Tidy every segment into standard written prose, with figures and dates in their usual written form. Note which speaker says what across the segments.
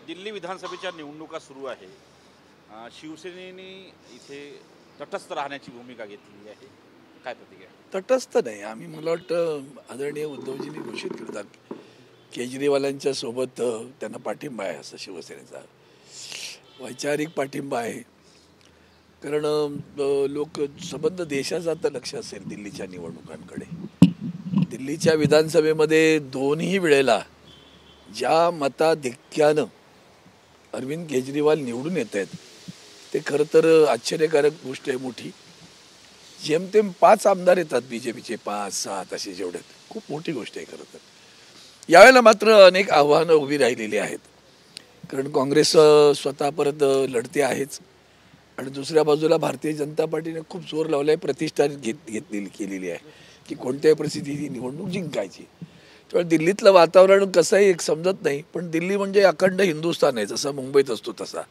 Speaker 1: दिल्ली विधानसभेच्या निवडणुका सुरू आहे. शिवसेनेने इथे तटस्थ राहण्याची भूमिका घेतली आहे. काय प्रतिक्रिया?
Speaker 2: तटस्थ नाही, आम्ही मला वाटतं आदरणीय उद्धवजींनी घोषित केलं होतं केजरीवालांच्या सोबत त्यांना पाठिंबा आहे असं शिवसेनेचा वैचारिक पाठिंबा आहे. कारण लोक संबंध देशाचं आता लक्ष असेल दिल्लीच्या निवडणुकांकडे. दिल्लीच्या विधानसभेमध्ये दोन्ही वेळेला ज्या मताधिक्यानं अरविंद केजरीवाल निवडून येत आहेत ते खरं तर आश्चर्यकारक गोष्ट आहे मोठी. जेमतेम 5 आमदार येतात बीजेपीचे, 5-7 असे जेवढे, खूप मोठी गोष्ट आहे खरं तर. यावेळेला मात्र अनेक आव्हानं उभी राहिलेली आहेत. कारण काँग्रेस स्वतः परत लढते आहेच आणि दुसऱ्या बाजूला भारतीय जनता पार्टीने खूप जोर लावला आहे, प्रतिष्ठा केलेली आहे की कोणत्याही परिस्थितीत ही निवडणूक जिंकायची. त्यामुळे दिल्लीतलं वातावरण कसं आहे एक समजत नाही. पण दिल्ली म्हणजे अखंड हिंदुस्थान आहे, जसा मुंबईत असतो तसा,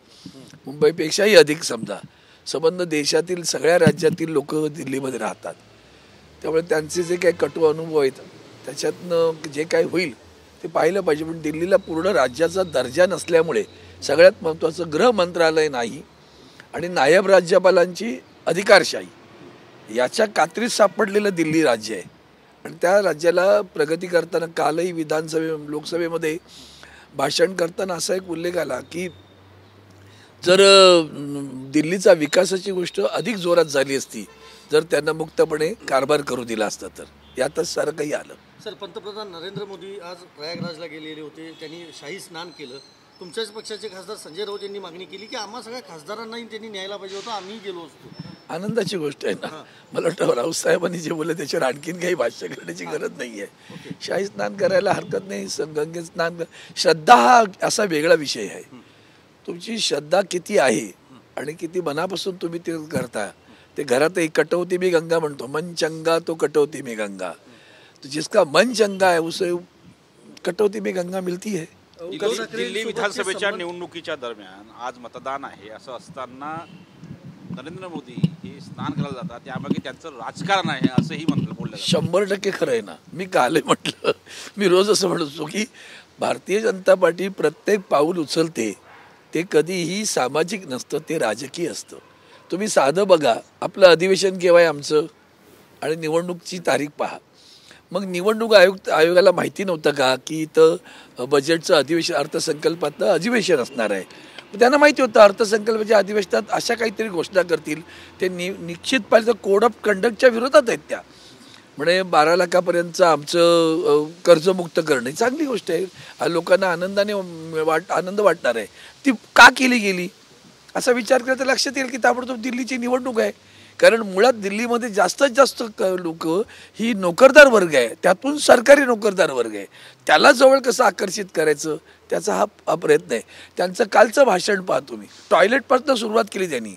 Speaker 2: मुंबईपेक्षाही अधिक समजा संबंध देशातील सगळ्या राज्यातील लोक दिल्लीमध्ये राहतात. त्यामुळे त्यांचे जे काही कटू अनुभव आहेत त्याच्यातनं जे काही होईल ते पाहिलं पाहिजे. पण दिल्लीला पूर्ण राज्याचा दर्जा नसल्यामुळे सगळ्यात महत्त्वाचं गृह मंत्रालय नाही आणि नायब राज्यपालांची अधिकारशाही याच्या कात्रीत सापडलेलं दिल्ली राज्य आहे. आणि त्या राज्याला प्रगती करताना कालही लोकसभेमध्ये भाषण करताना असा एक उल्लेख आला की जर दिल्लीचा विकासाची गोष्ट अधिक जोरात झाली असती जर त्यांना मुक्तपणे कारभार करू दिला असता तर. यातच सारं काही आलं.
Speaker 3: सर, पंतप्रधान नरेंद्र मोदी आज प्रयागराजला गेलेले होते, त्यांनी शाही स्नान केलं. तुमच्याच पक्षाचे खासदार संजय राऊत यांनी मागणी केली की आम्हा सगळ्या खासदारांनाही त्यांनी न्यायला पाहिजे होतं, आम्ही गेलो असतो.
Speaker 2: आनंदाची गोष्ट आहे ना. मला वाटतं राऊतसाहेबांनी जे बोलले त्याच्यावर आणखीन काही भाष्य करण्याची गरज नाही आहे. शाही स्नान करायला हरकत नाही. गंगेत स्नान, श्रद्धा हा असा वेगळा विषय आहे. तुमची श्रद्धा किती आहे आणि किती मनापासून तुम्ही ते करता. ते घरात एक कटवती मी गंगा म्हणतो, मन चंगा तो कटवती मी गंगा. तो जिसका मन चंगा है उसे कटवती मी गंगा मिळती है.
Speaker 1: दिल्ली विधानसभेच्या निवडणुकीच्या दरम्यान आज मतदान आहे असं असताना नरेंद्र मोदी हे स्नान करायला जातात, त्यामागे त्यांचं राजकारण आहे असंही बोललं.
Speaker 2: 100% खरं आहे ना. मी काल म्हटलं, मी रोज असं म्हणतो की भारतीय जनता पार्टी प्रत्येक पाऊल उचलते ते कधीही सामाजिक नसतं, ते राजकीय असतं. तुम्ही साधं बघा, आपलं अधिवेशन केव्हा आहे आमचं आणि निवडणूकची तारीख पहा. मग निवडणूक आयोगाला माहिती नव्हतं का की इथं बजेटचं अधिवेशन, अर्थसंकल्पातलं अधिवेशन असणार आहे. त्यांना माहिती होतं अर्थसंकल्पाच्या अधिवेशनात अशा काहीतरी घोषणा करतील. ते निश्चित पाहिजे कोड ऑफ कंडक्टच्या विरोधात आहेत त्या. म्हणजे 12 लाखापर्यंतचं आमचं कर्जमुक्त करणं ही चांगली गोष्ट आहे, लोकांना आनंद वाटणार आहे. ती का केली गेली असा विचार केला तर लक्षात येईल की ताबडतोब दिल्लीची निवडणूक आहे. कारण मुळात दिल्लीमध्ये जास्तीत जास्त लोक ही नोकरदार वर्ग आहे, त्यातून सरकारी नोकरदार वर्ग आहे. त्याला जवळ कसं आकर्षित करायचं त्याचा हा प्रयत्न आहे. त्यांचं कालचं भाषण पहा तुम्ही. टॉयलेटपासून सुरुवात केली त्यांनी.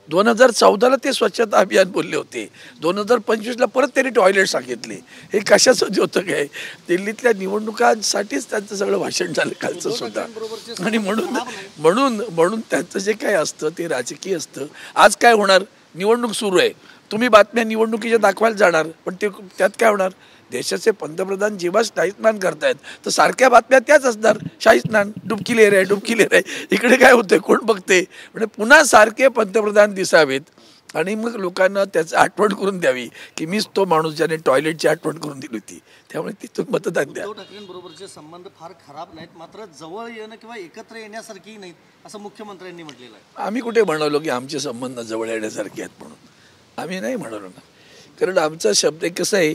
Speaker 2: 2014ला ते स्वच्छता अभियान बोलले होते, 2025ला परत त्यांनी टॉयलेट सांगितले. हे कशाचं होतं काय? दिल्लीतल्या निवडणुकांसाठीच त्यांचं सगळं भाषण झालं कालचं सुद्धा. आणि म्हणून त्यांचं जे काय असतं ते राजकीय असतं. आज काय होणार? निवडणूक सुरू आहे, तुम्ही बातम्या निवडणुकीच्या दाखवायला जाणार, पण ते त्यात काय होणार? देशाचे पंतप्रधान जेव्हा शाही स्नान करतायत तर सारख्या बातम्या त्याच असणार. शाही स्नान, डुबकी लेर आहे, डुबकी लेर आहे. इकडे काय होतंय कोण बघते? म्हणजे पुन्हा सारखे पंतप्रधान दिसावेत आणि मग लोकांना त्याचं आठवण करून द्यावी की मीच तो माणूस ज्याने टॉयलेटची आठवण करून दिली होती. त्यामुळे तिथून मतदान द्या.
Speaker 3: उद्धव ठाकरेंबरोबरचे संबंध फार खराब नाहीत, मात्र जवळ येणं किंवा एकत्र येण्यासारखी नाहीत असं मुख्यमंत्र्यांनी म्हटलेलं आहे.
Speaker 2: आम्ही कुठे म्हणालो की आमचे संबंध जवळ येण्यासारखे आहेत म्हणून? आम्ही नाही म्हणालो ना. कारण आमचा शब्द एक कसं आहे,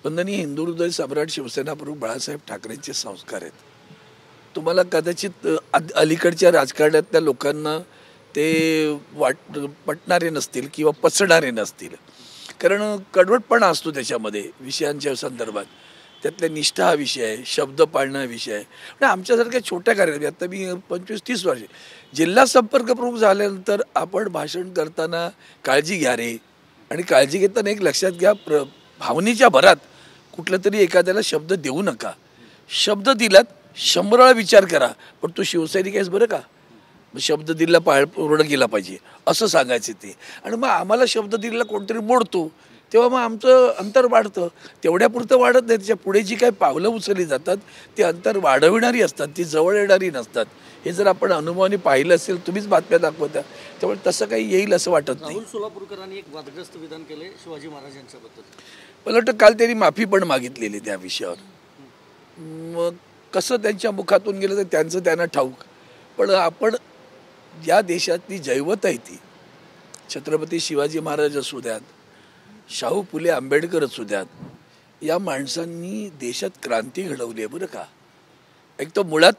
Speaker 2: वंदनीय हिंदू हृदय सम्राट शिवसेना प्रमुख बाळासाहेब ठाकरेंचे संस्कार आहेत. तुम्हाला कदाचित अलीकडच्या राजकारणातल्या लोकांना ते पटणारे नसतील किंवा पचणारे नसतील. कारण कडवटपणा असतो त्याच्यामध्ये विषयांच्या संदर्भात. त्यातल्या निष्ठा हा विषय आहे, शब्द पाळणं हा विषय आहे. म्हणजे आमच्यासारख्या छोट्या कार्यालयात आता मी 25-30 वर्षे जिल्हा संपर्क प्रमुख झाल्यानंतर आपण भाषण करताना काळजी घ्या रे. आणि काळजी घेताना एक लक्षात घ्या, भावनेच्या भरात कुठलं तरी एखाद्याला शब्द देऊ नका. शब्द दिलात 100 वेळा विचार करा, पण तू शिवसैनिक आहेस बरं का, शब्द दिला पूर्ण केला पाहिजे असं सांगायचे ते. आणि मग आम्हाला शब्द दिलेला कोणतरी मोडतो, तेव्हा मग आमचं अंतर वाढतं. तेवढ्यापुरतं वाढत नाही, त्याच्या पुढे जी काही पावलं उचलली जातात ती अंतर वाढविणारी असतात, ती जवळ येणारी नसतात. हे जर आपण अनुभवाने पाहिलं असेल, तुम्हीच बातम्या दाखवता, त्यामुळे तसं काही येईल असं वाटत नाही.
Speaker 3: राहुल सोलापूरकरांनी एक वादग्रस्त विधान केले शिवाजी महाराजांच्याबद्दल.
Speaker 2: मला वाटतं काल त्यांनी माफी पण मागितलेली त्या विषयावर. मग कसं त्यांच्या मुखातून गेलं तर त्यांचं त्यांना ठाऊक. पण आपण या देशातली जैवत आहे ती, छत्रपती शिवाजी महाराज असू द्यात, शाहू फुले आंबेडकर असू द्यात, या माणसांनी देशात क्रांती घडवली आहे बरं का. एक तर मुळात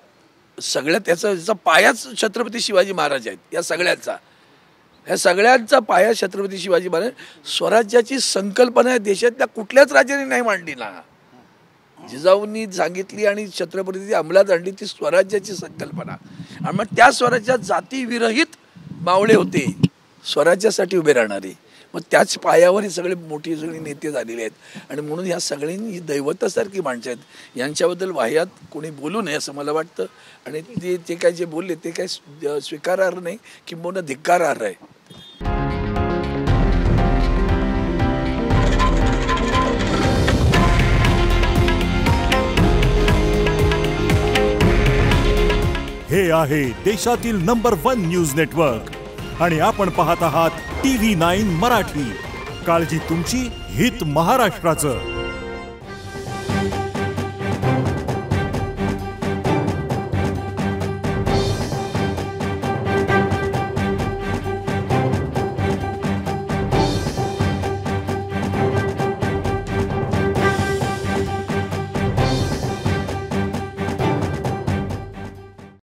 Speaker 2: सगळ्यात त्याचा पायाच छत्रपती शिवाजी महाराज आहेत. या सगळ्यांचा पाया छत्रपती शिवाजी महाराज. स्वराज्याची संकल्पना देशातल्या कुठल्याच राजाने नाही मांडली ना. जिजाऊंनी सांगितली आणि छत्रपती अंमलात आणली ती स्वराज्याची संकल्पना. आणि मग त्या स्वराज्यात जातीविरहित मावळे होते, स्वराज्यासाठी उभे राहणारे. मग त्याच पायावर हे सगळे मोठी सगळी नेते झालेले आहेत. आणि म्हणून ह्या सगळ्यांनी दैवतासारखी माणसं आहेत. यांच्याबद्दल वाह्यात कोणी बोलू नये असं मला वाटतं. आणि ते काय जे बोलले ते काय स्वीकारार्ह नाही, किंबहुना धिक्कारार्ह आहे.
Speaker 4: हे आहे देशातील नंबर 1 न्यूज नेटवर्क आणि आपण पाहत आहात TV9 मराठी. काळजी तुमची, हित महाराष्ट्राचं.